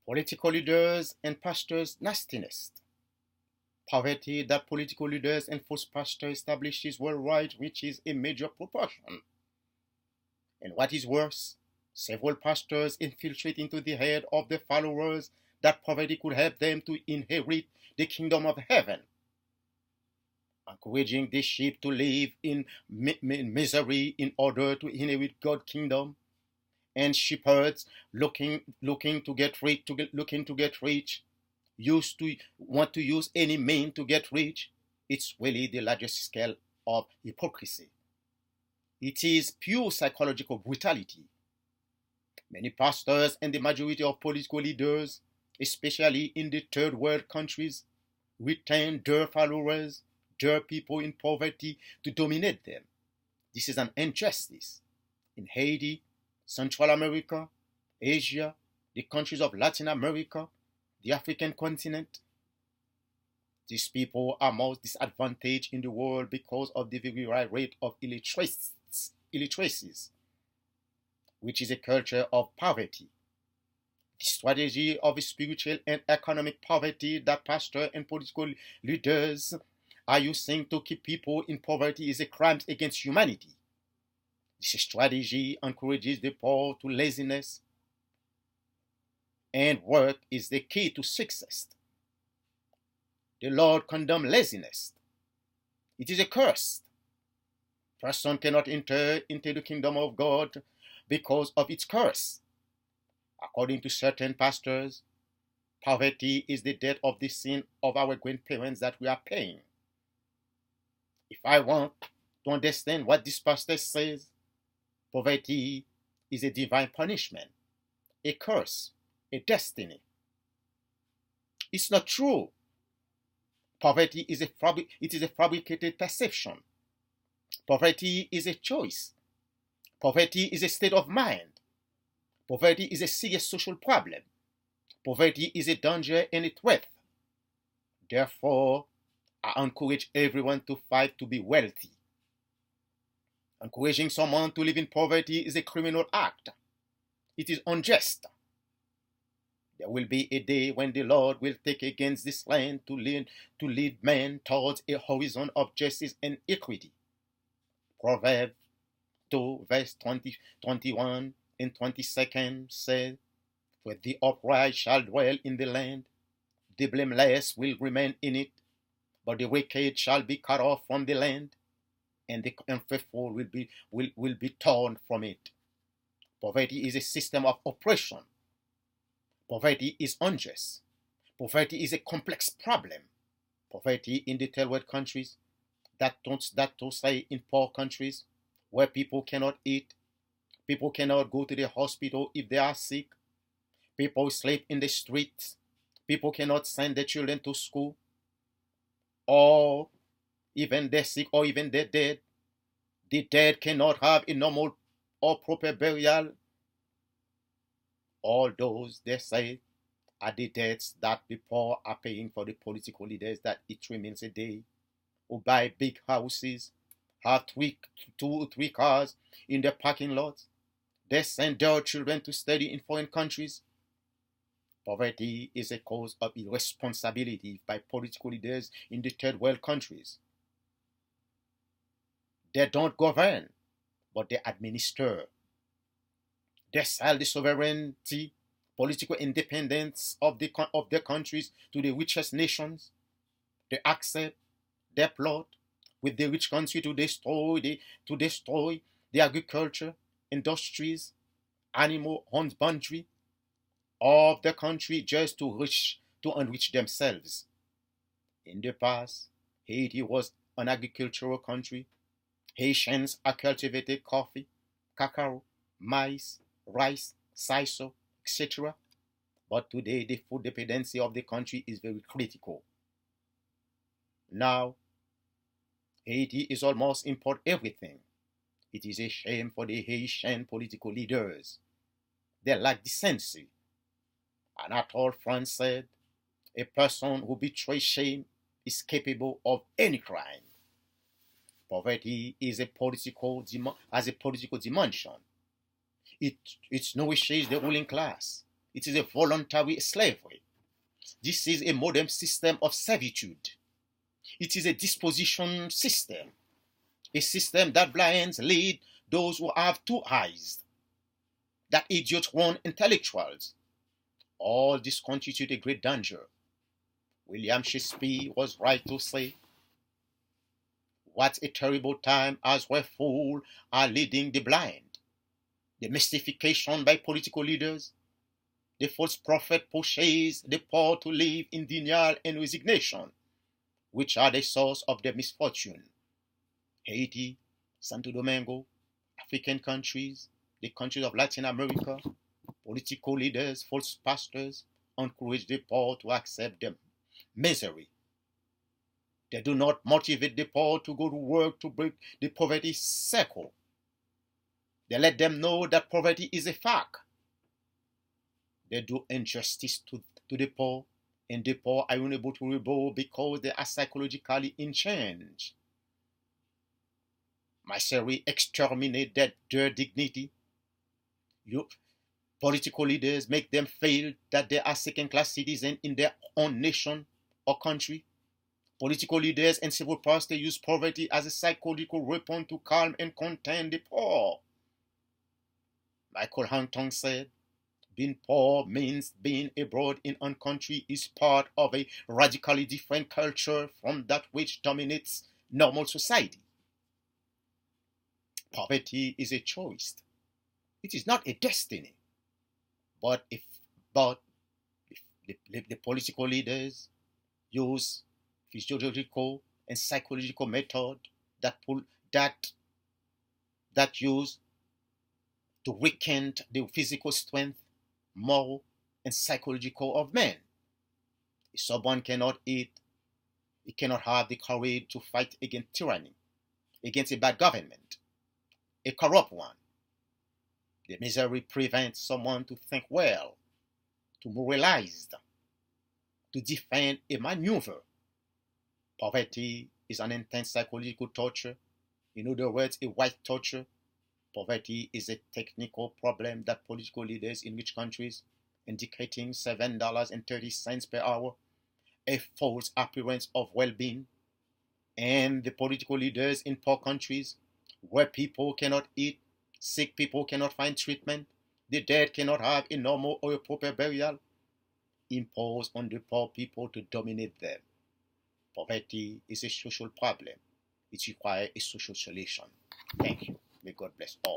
Political leaders and pastors' nastiness. Poverty that political leaders and false pastors establishes worldwide reaches a major proportion. And what is worse, several pastors infiltrate into the head of their followers that poverty could help them to inherit the kingdom of heaven, encouraging the sheep to live in misery in order to inherit God's kingdom, and shepherds looking to get rich, looking to get rich, used to want to use any mean to get rich. It's really the largest scale of hypocrisy. It is pure psychological brutality. Many pastors and the majority of political leaders, especially in the third world countries, retain their followers, their people in poverty to dominate them. This is an injustice. In Haiti, Central America, Asia, the countries of Latin America, the African continent, these people are most disadvantaged in the world because of the very high rate of illiteracies, which is a culture of poverty. The strategy of spiritual and economic poverty that pastors and political leaders are using to keep people in poverty is a crime against humanity. This strategy encourages the poor to laziness, and work is the key to success. The Lord condemns laziness. It is a curse. Person cannot enter into the kingdom of God because of its curse. According to certain pastors, poverty is the debt of the sin of our grandparents that we are paying. If I want to understand what this pastor says, poverty is a divine punishment, a curse, a destiny. It's not true. Poverty is a fabricated perception. Poverty is a choice. Poverty is a state of mind. Poverty is a serious social problem. Poverty is a danger and a threat. Therefore, I encourage everyone to fight to be wealthy. Encouraging someone to live in poverty is a criminal act. It is unjust. There will be a day when the Lord will take against this land to lead men towards a horizon of justice and equity. Proverbs 2, verse 21 and 22 says, "For the upright shall dwell in the land, the blameless will remain in it, but the wicked shall be cut off from the land, and the unfaithful will be torn from it." Poverty is a system of oppression. Poverty is unjust. Poverty is a complex problem. Poverty in the third world countries, that to say in poor countries, where people cannot eat, people cannot go to the hospital if they are sick, people sleep in the streets, people cannot send their children to school, or even they're sick or even they're dead. The dead cannot have a normal or proper burial. All those, they say, are the debts that the poor are paying for the political leaders that eat 3 meals a day, who buy big houses, have two or three cars in their parking lots. They send their children to study in foreign countries. Poverty is a cause of irresponsibility by political leaders in the third world countries. They don't govern, but they administer. They sell the sovereignty, political independence of their countries to the richest nations. They accept, they plot with the rich country to destroy the agriculture, industries, animal husbandry of the country just to enrich themselves. In the past, Haiti was an agricultural country. Haitians are cultivated coffee, cacao, maize, rice, sisal, etc. But today, the food dependency of the country is very critical. Now, Haiti is almost import everything. It is a shame for the Haitian political leaders. They lack decency. Anatole France said, "A person who betrays shame is capable of any crime." Poverty is has a political dimension. It nourishes the ruling class. It is a voluntary slavery. This is a modern system of servitude. It is a disposition system, a system that blinds lead those who have two eyes, that idiots warn intellectuals. All this constitute a great danger. William Shakespeare was right to say, what a terrible time as where fools are leading the blind. The mystification by political leaders, the false prophet pushes the poor to live in denial and resignation, which are the source of their misfortune. Haiti, Santo Domingo, African countries, the countries of Latin America, political leaders, false pastors encourage the poor to accept their misery. They do not motivate the poor to go to work to break the poverty cycle. They let them know that poverty is a fact. They do injustice to the poor, and the poor are unable to rebel because they are psychologically in change. Misery exterminate their dignity. Political leaders make them feel that they are second-class citizens in their own nation or country. Political leaders and civil pastors use poverty as a psychological weapon to calm and contain the poor. Michael Huntington said, being poor means being abroad in one country is part of a radically different culture from that which dominates normal society. Poverty is a choice. It is not a destiny. But if the political leaders use physiological and psychological method that use to weaken the physical strength, moral, and psychological of men. If someone cannot eat, he cannot have the courage to fight against tyranny, against a bad government, a corrupt one. The misery prevents someone to think well, to moralize, to defend a maneuver. Poverty is an intense psychological torture. In other words, a white torture. Poverty is a technical problem that political leaders in rich countries, indicating $7.30 per hour, a false appearance of well-being, and the political leaders in poor countries, where people cannot eat, sick people cannot find treatment, the dead cannot have a normal or a proper burial, impose on the poor people to dominate them. Poverty is a social problem. It requires a social solution. Thank you. May God bless all.